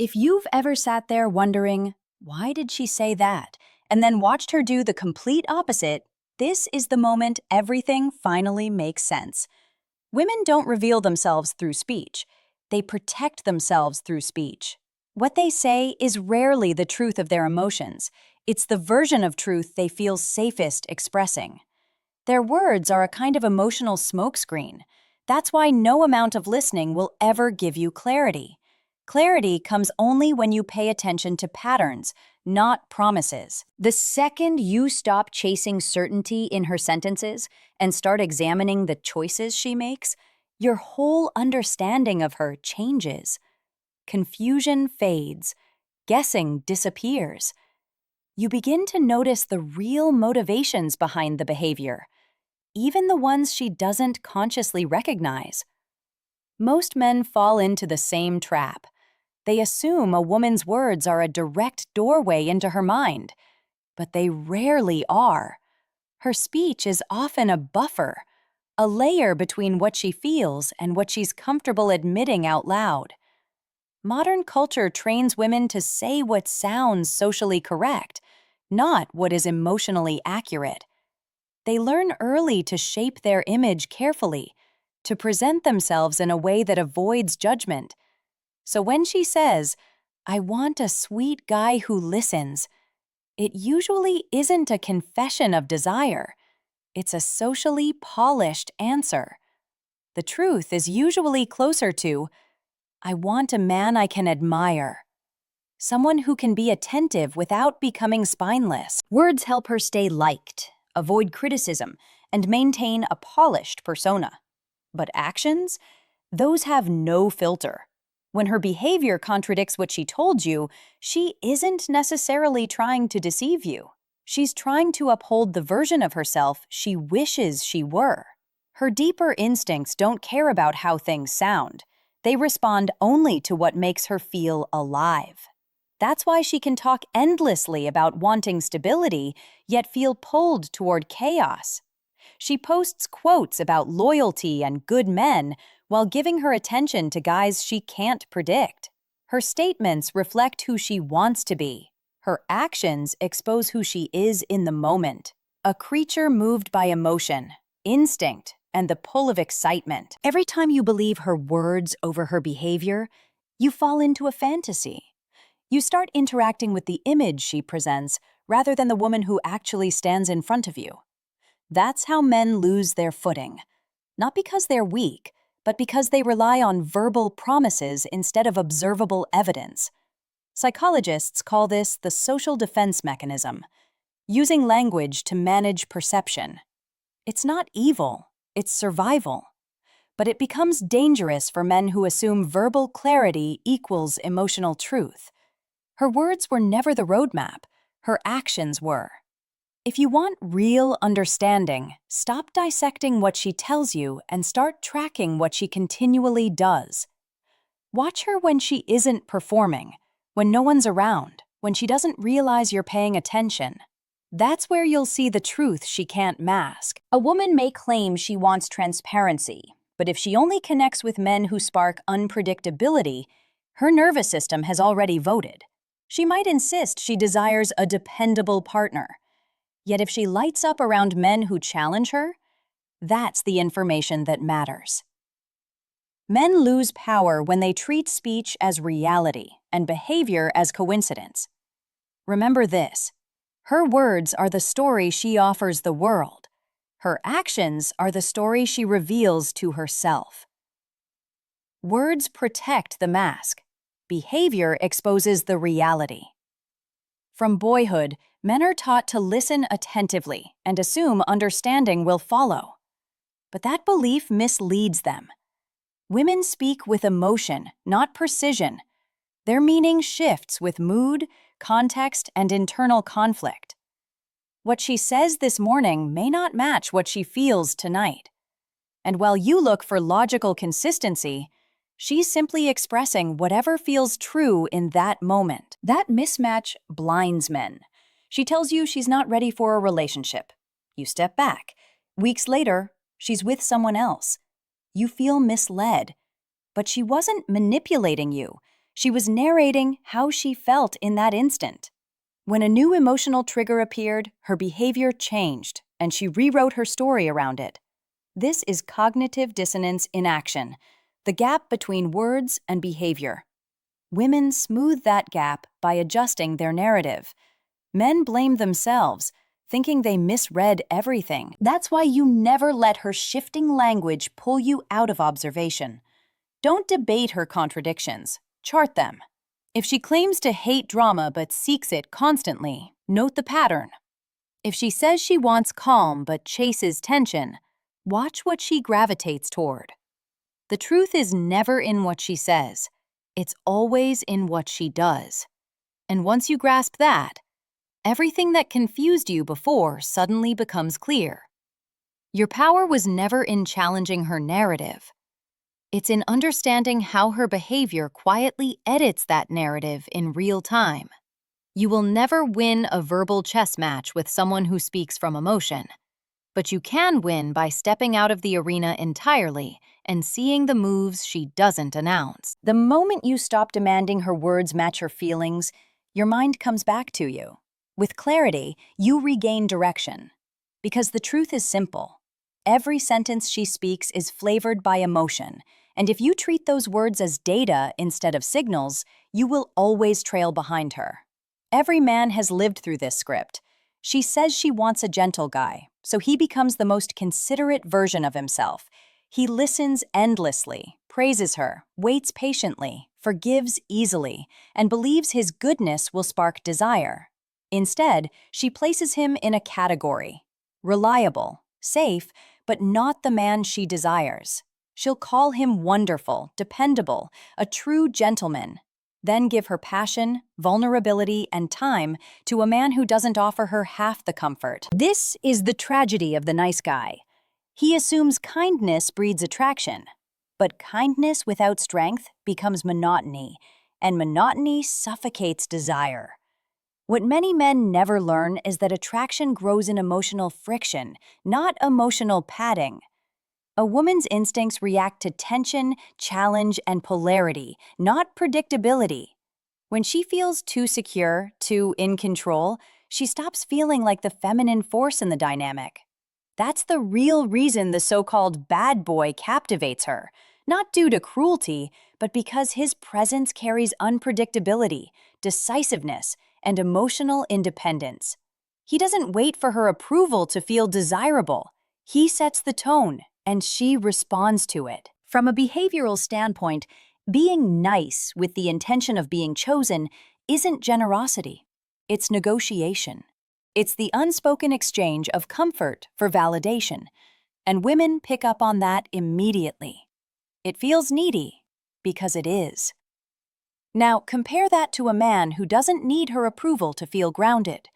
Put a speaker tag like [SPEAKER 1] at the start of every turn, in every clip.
[SPEAKER 1] If you've ever sat there wondering, why did she say that? And then watched her do the complete opposite, this is the moment everything finally makes sense. Women don't reveal themselves through speech. They protect themselves through speech. What they say is rarely the truth of their emotions. It's the version of truth they feel safest expressing. Their words are a kind of emotional smokescreen. That's why no amount of listening will ever give you clarity. Clarity comes only when you pay attention to patterns, not promises. The second you stop chasing certainty in her sentences and start examining the choices she makes, your whole understanding of her changes. Confusion fades. Guessing disappears. You begin to notice the real motivations behind the behavior, even the ones she doesn't consciously recognize. Most men fall into the same trap. They assume a woman's words are a direct doorway into her mind, but they rarely are. Her speech is often a buffer, a layer between what she feels and what she's comfortable admitting out loud. Modern culture trains women to say what sounds socially correct, not what is emotionally accurate. They learn early to shape their image carefully, to present themselves in a way that avoids judgment. So when she says, "I want a sweet guy who listens," it usually isn't a confession of desire. It's a socially polished answer. The truth is usually closer to, "I want a man I can admire." Someone who can be attentive without becoming spineless. Words help her stay liked, avoid criticism, and maintain a polished persona. But actions? Those have no filter. When her behavior contradicts what she told you, she isn't necessarily trying to deceive you. She's trying to uphold the version of herself she wishes she were. Her deeper instincts don't care about how things sound. They respond only to what makes her feel alive. That's why she can talk endlessly about wanting stability, yet feel pulled toward chaos. She posts quotes about loyalty and good men while giving her attention to guys she can't predict. Her statements reflect who she wants to be. Her actions expose who she is in the moment. A creature moved by emotion, instinct, and the pull of excitement. Every time you believe her words over her behavior, you fall into a fantasy. You start interacting with the image she presents rather than the woman who actually stands in front of you. That's how men lose their footing. Not because they're weak, but because they rely on verbal promises instead of observable evidence. Psychologists call this the social defense mechanism, using language to manage perception. It's not evil, it's survival. But it becomes dangerous for men who assume verbal clarity equals emotional truth. Her words were never the roadmap, her actions were. If you want real understanding, stop dissecting what she tells you and start tracking what she continually does. Watch her when she isn't performing, when no one's around, when she doesn't realize you're paying attention. That's where you'll see the truth she can't mask. A woman may claim she wants transparency, but if she only connects with men who spark unpredictability, her nervous system has already voted. She might insist she desires a dependable partner. Yet if she lights up around men who challenge her, that's the information that matters. Men lose power when they treat speech as reality and behavior as coincidence. Remember this: her words are the story she offers the world. Her actions are the story she reveals to herself. Words protect the mask. Behavior exposes the reality. From boyhood, men are taught to listen attentively and assume understanding will follow. But that belief misleads them. Women speak with emotion, not precision. Their meaning shifts with mood, context, and internal conflict. What she says this morning may not match what she feels tonight. And while you look for logical consistency, she's simply expressing whatever feels true in that moment. That mismatch blinds men. She tells you she's not ready for a relationship. You step back. Weeks later, she's with someone else. You feel misled. But she wasn't manipulating you. She was narrating how she felt in that instant. When a new emotional trigger appeared, her behavior changed, and she rewrote her story around it. This is cognitive dissonance in action, the gap between words and behavior. Women smooth that gap by adjusting their narrative. Men blame themselves, thinking they misread everything. That's why you never let her shifting language pull you out of observation. Don't debate her contradictions, chart them. If she claims to hate drama but seeks it constantly, note the pattern. If she says she wants calm but chases tension, watch what she gravitates toward. The truth is never in what she says. It's always in what she does. And once you grasp that, everything that confused you before suddenly becomes clear. Your power was never in challenging her narrative. It's in understanding how her behavior quietly edits that narrative in real time. You will never win a verbal chess match with someone who speaks from emotion, but you can win by stepping out of the arena entirely and seeing the moves she doesn't announce. The moment you stop demanding her words match her feelings, your mind comes back to you. With clarity, you regain direction. Because the truth is simple. Every sentence she speaks is flavored by emotion, and if you treat those words as data instead of signals, you will always trail behind her. Every man has lived through this script. She says she wants a gentle guy, so he becomes the most considerate version of himself. He listens endlessly, praises her, waits patiently, forgives easily, and believes his goodness will spark desire. Instead, she places him in a category: reliable, safe, but not the man she desires. She'll call him wonderful, dependable, a true gentleman, then give her passion, vulnerability, and time to a man who doesn't offer her half the comfort. This is the tragedy of the nice guy. He assumes kindness breeds attraction, but kindness without strength becomes monotony, and monotony suffocates desire. What many men never learn is that attraction grows in emotional friction, not emotional padding. A woman's instincts react to tension, challenge, and polarity, not predictability. When she feels too secure, too in control, she stops feeling like the feminine force in the dynamic. That's the real reason the so-called bad boy captivates her, not due to cruelty, but because his presence carries unpredictability, decisiveness, and emotional independence. He doesn't wait for her approval to feel desirable. He sets the tone, and she responds to it. From a behavioral standpoint, being nice with the intention of being chosen isn't generosity. It's negotiation. It's the unspoken exchange of comfort for validation, and women pick up on that immediately. It feels needy because it is. Now, compare that to a man who doesn't need her approval to feel grounded.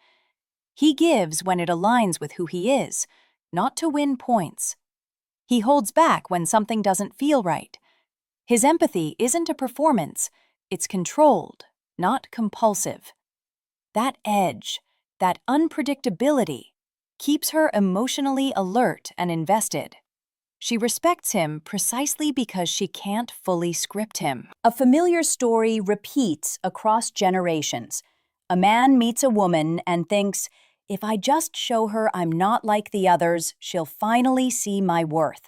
[SPEAKER 1] He gives when it aligns with who he is, not to win points. He holds back when something doesn't feel right. His empathy isn't a performance, it's controlled, not compulsive. That edge, that unpredictability, keeps her emotionally alert and invested. She respects him precisely because she can't fully script him. A familiar story repeats across generations. A man meets a woman and thinks, if I just show her I'm not like the others, she'll finally see my worth.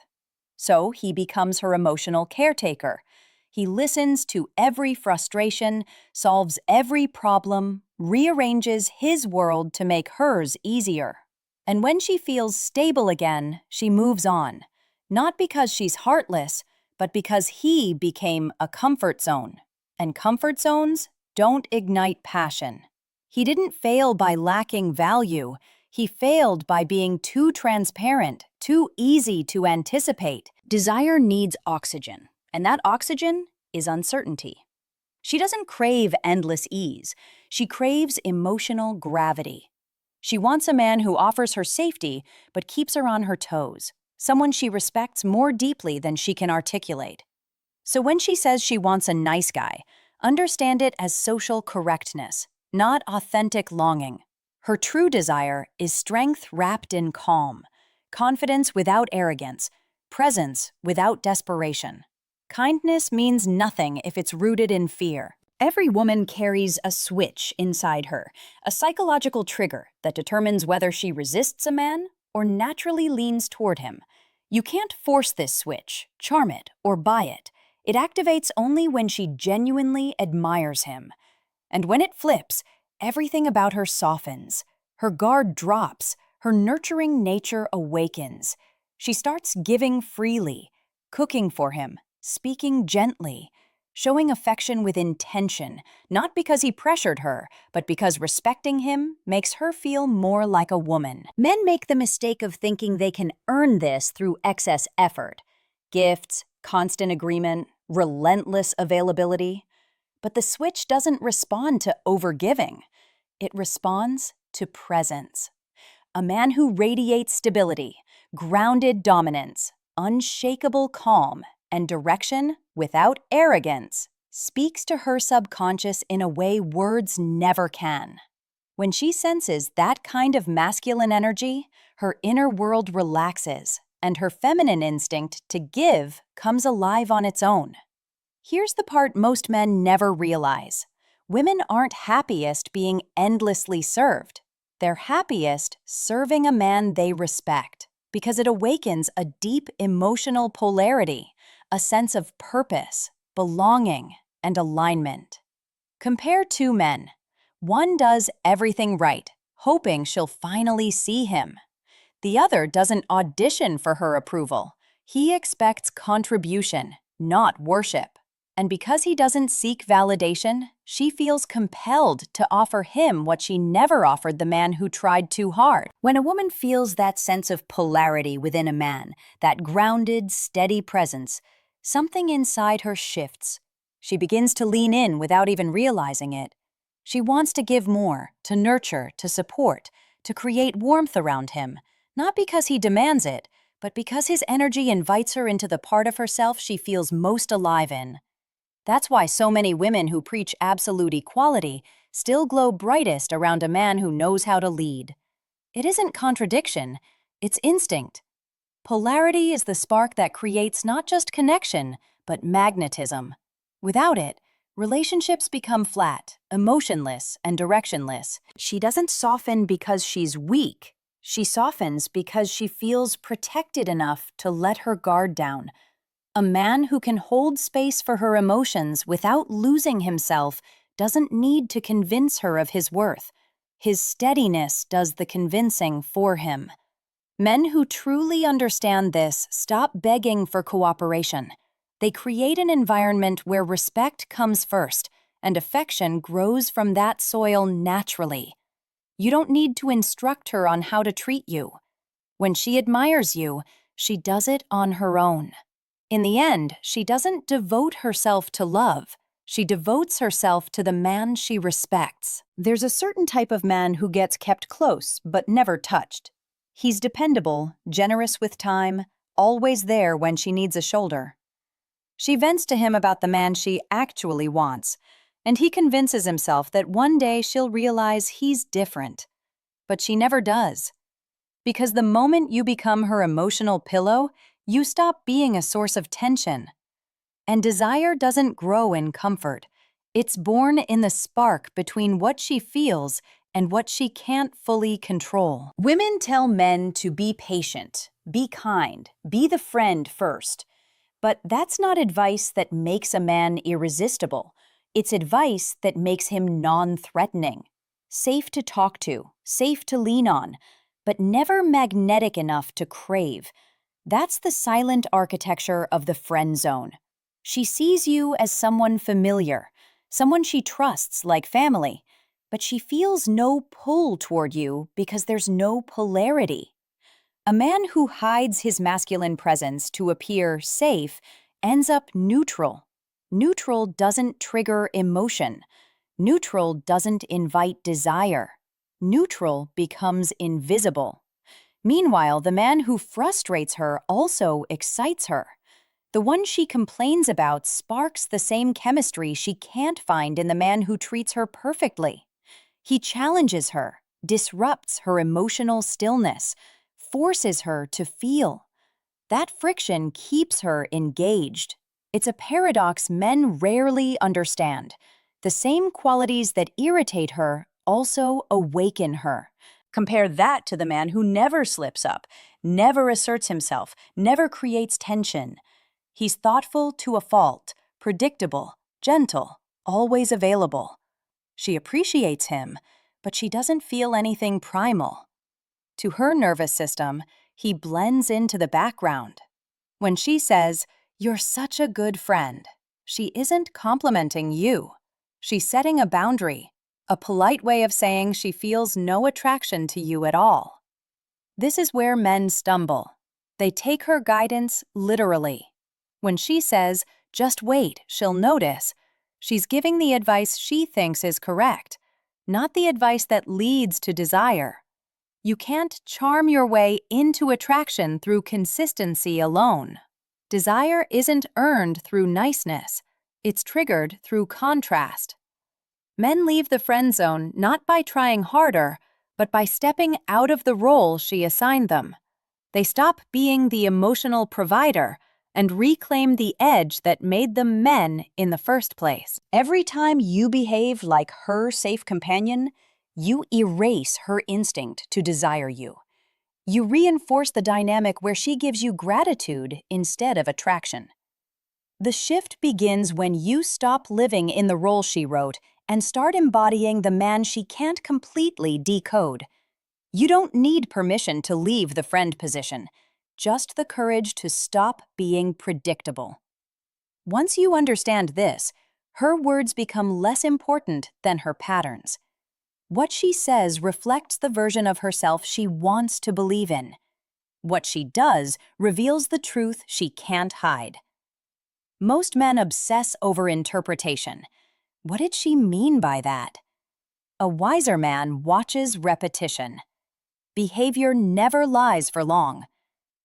[SPEAKER 1] So he becomes her emotional caretaker. He listens to every frustration, solves every problem, rearranges his world to make hers easier. And when she feels stable again, she moves on. Not because she's heartless, but because he became a comfort zone. And comfort zones don't ignite passion. He didn't fail by lacking value. He failed by being too transparent, too easy to anticipate. Desire needs oxygen, and that oxygen is uncertainty. She doesn't crave endless ease. She craves emotional gravity. She wants a man who offers her safety but keeps her on her toes, someone she respects more deeply than she can articulate. So when she says she wants a nice guy, understand it as social correctness, not authentic longing. Her true desire is strength wrapped in calm, confidence without arrogance, presence without desperation. Kindness means nothing if it's rooted in fear. Every woman carries a switch inside her, a psychological trigger that determines whether she resists a man or naturally leans toward him. You can't force this switch, charm it, or buy it. It activates only when she genuinely admires him. And when it flips, everything about her softens. Her guard drops, her nurturing nature awakens. She starts giving freely, cooking for him, speaking gently, showing affection with intention, not because he pressured her, but because respecting him makes her feel more like a woman. Men make the mistake of thinking they can earn this through excess effort. Gifts, constant agreement, relentless availability. But the switch doesn't respond to overgiving. It responds to presence. A man who radiates stability, grounded dominance, unshakable calm, and direction without arrogance speaks to her subconscious in a way words never can. When she senses that kind of masculine energy, her inner world relaxes, and her feminine instinct to give comes alive on its own. Here's the part most men never realize. Women aren't happiest being endlessly served. They're happiest serving a man they respect, because it awakens a deep emotional polarity, a sense of purpose, belonging, and alignment. Compare two men. One does everything right, hoping she'll finally see him. The other doesn't audition for her approval. He expects contribution, not worship. And because he doesn't seek validation, she feels compelled to offer him what she never offered the man who tried too hard. When a woman feels that sense of polarity within a man, that grounded, steady presence, something inside her shifts. She begins to lean in without even realizing it. She wants to give more, to nurture, to support, to create warmth around him, not because he demands it, but because his energy invites her into the part of herself she feels most alive in. That's why so many women who preach absolute equality still glow brightest around a man who knows how to lead. It isn't contradiction, it's instinct. Polarity is the spark that creates not just connection, but magnetism. Without it, relationships become flat, emotionless, and directionless. She doesn't soften because she's weak. She softens because she feels protected enough to let her guard down. A man who can hold space for her emotions without losing himself doesn't need to convince her of his worth. His steadiness does the convincing for him. Men who truly understand this stop begging for cooperation. They create an environment where respect comes first, and affection grows from that soil naturally. You don't need to instruct her on how to treat you. When she admires you, she does it on her own. In the end, she doesn't devote herself to love. She devotes herself to the man she respects. There's a certain type of man who gets kept close but never touched. He's dependable, generous with time, always there when she needs a shoulder. She vents to him about the man she actually wants, and he convinces himself that one day she'll realize he's different. But she never does. Because the moment you become her emotional pillow, you stop being a source of tension. And desire doesn't grow in comfort. It's born in the spark between what she feels and what she can't fully control. Women tell men to be patient, be kind, be the friend first. But that's not advice that makes a man irresistible. It's advice that makes him non-threatening. Safe to talk to, safe to lean on, but never magnetic enough to crave. That's the silent architecture of the friend zone. She sees you as someone familiar, someone she trusts like family, but she feels no pull toward you because there's no polarity. A man who hides his masculine presence to appear safe ends up neutral. Neutral doesn't trigger emotion. Neutral doesn't invite desire. Neutral becomes invisible. Meanwhile, the man who frustrates her also excites her. The one she complains about sparks the same chemistry she can't find in the man who treats her perfectly. He challenges her, disrupts her emotional stillness, forces her to feel. That friction keeps her engaged. It's a paradox men rarely understand. The same qualities that irritate her also awaken her. Compare that to the man who never slips up, never asserts himself, never creates tension. He's thoughtful to a fault, predictable, gentle, always available. She appreciates him, but she doesn't feel anything primal. To her nervous system, he blends into the background. When she says, "You're such a good friend," she isn't complimenting you. She's setting a boundary, a polite way of saying she feels no attraction to you at all. This is where men stumble. They take her guidance literally. When she says, "Just wait, she'll notice," she's giving the advice she thinks is correct, not the advice that leads to desire. You can't charm your way into attraction through consistency alone. Desire isn't earned through niceness. It's triggered through contrast. Men leave the friend zone not by trying harder, but by stepping out of the role she assigned them. They stop being the emotional provider and reclaim the edge that made them men in the first place. Every time you behave like her safe companion, you erase her instinct to desire you. You reinforce the dynamic where she gives you gratitude instead of attraction. The shift begins when you stop living in the role she wrote and start embodying the man she can't completely decode. You don't need permission to leave the friend position, just the courage to stop being predictable. Once you understand this, her words become less important than her patterns. What she says reflects the version of herself she wants to believe in. What she does reveals the truth she can't hide. Most men obsess over interpretation. What did she mean by that? A wiser man watches repetition. Behavior never lies for long.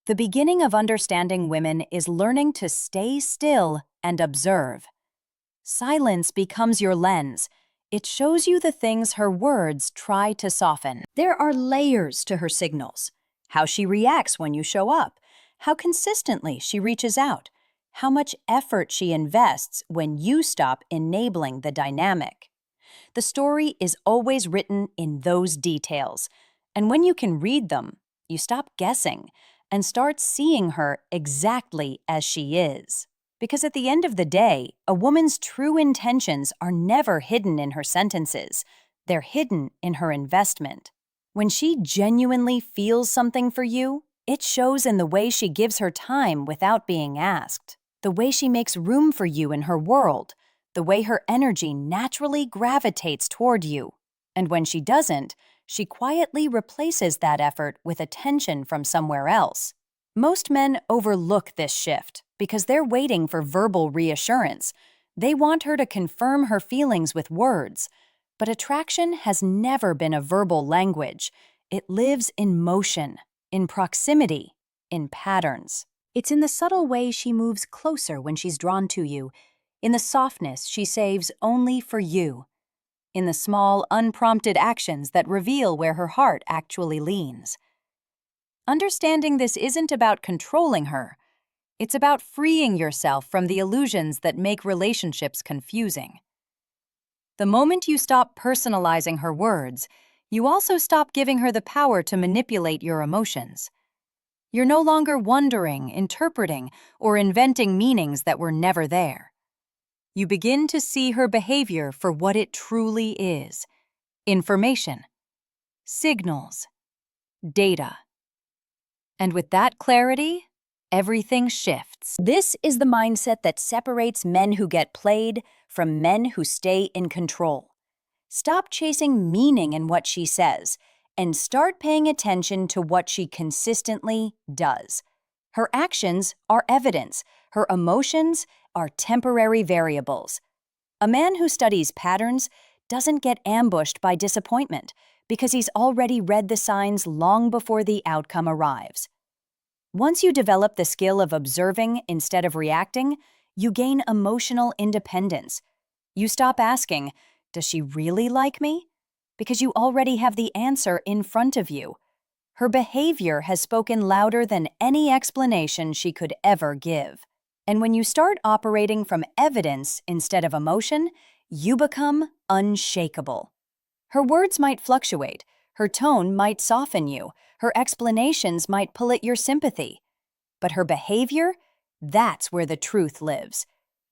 [SPEAKER 1] The beginning of understanding women is learning to stay still and observe. Silence becomes your lens. It shows you the things her words try to soften. There are layers to her signals. How she reacts when you show up, how consistently she reaches out, how much effort she invests when you stop enabling the dynamic. The story is always written in those details, and when you can read them, you stop guessing and start seeing her exactly as she is. Because at the end of the day, a woman's true intentions are never hidden in her sentences. They're hidden in her investment. When she genuinely feels something for you, it shows in the way she gives her time without being asked, the way she makes room for you in her world, the way her energy naturally gravitates toward you. And when she doesn't, she quietly replaces that effort with attention from somewhere else. Most men overlook this shift because they're waiting for verbal reassurance. They want her to confirm her feelings with words. But attraction has never been a verbal language. It lives in motion, in proximity, in patterns. It's in the subtle way she moves closer when she's drawn to you, in the softness she saves only for you, in the small, unprompted actions that reveal where her heart actually leans. Understanding this isn't about controlling her. It's about freeing yourself from the illusions that make relationships confusing. The moment you stop personalizing her words, you also stop giving her the power to manipulate your emotions. You're no longer wondering, interpreting, or inventing meanings that were never there. You begin to see her behavior for what it truly is: information, signals, data. And with that clarity, everything shifts. This is the mindset that separates men who get played from men who stay in control. Stop chasing meaning in what she says and start paying attention to what she consistently does. Her actions are evidence. Her emotions are temporary variables. A man who studies patterns doesn't get ambushed by disappointment because he's already read the signs long before the outcome arrives. Once you develop the skill of observing instead of reacting, you gain emotional independence. You stop asking, "Does she really like me?" because you already have the answer in front of you. Her behavior has spoken louder than any explanation she could ever give. And when you start operating from evidence instead of emotion, You become unshakable. Her words might fluctuate, her tone might soften you, her explanations might pull at your sympathy. But her behavior, that's where the truth lives.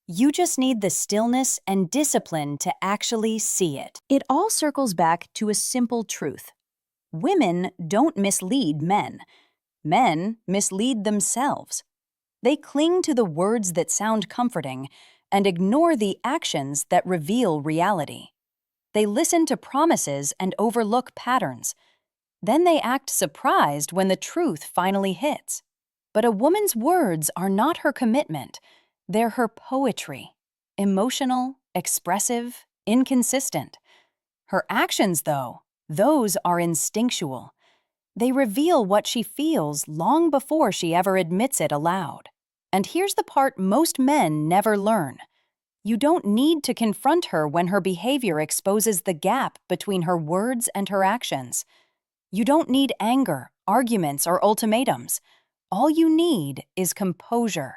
[SPEAKER 1] You just need the stillness and discipline to actually see it. It all circles back to a simple truth. Women don't mislead men. Men mislead themselves. They cling to the words that sound comforting and ignore the actions that reveal reality. They listen to promises and overlook patterns. Then they act surprised when the truth finally hits. But a woman's words are not her commitment. They're her poetry. Emotional, expressive, inconsistent. Her actions, though, those are instinctual. They reveal what she feels long before she ever admits it aloud. And here's the part most men never learn. You don't need to confront her when her behavior exposes the gap between her words and her actions. You don't need anger, arguments, or ultimatums. All you need is composure.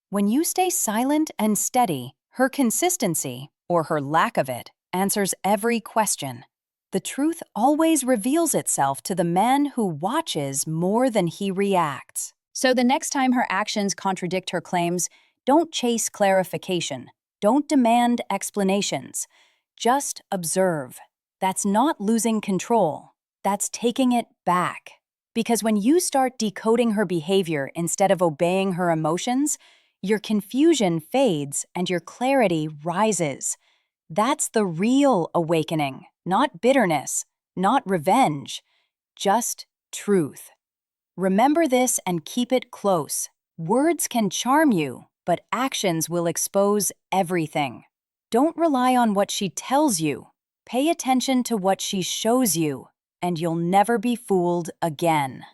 [SPEAKER 1] When you stay silent and steady, her consistency, or her lack of it, answers every question. The truth always reveals itself to the man who watches more than he reacts. So the next time her actions contradict her claims, don't chase clarification. Don't demand explanations. Just observe. That's not losing control. That's taking it back. Because when you start decoding her behavior instead of obeying her emotions, your confusion fades and your clarity rises. That's the real awakening, not bitterness, not revenge, just truth. Remember this and keep it close. Words can charm you, but actions will expose everything. Don't rely on what she tells you. Pay attention to what she shows you, and you'll never be fooled again.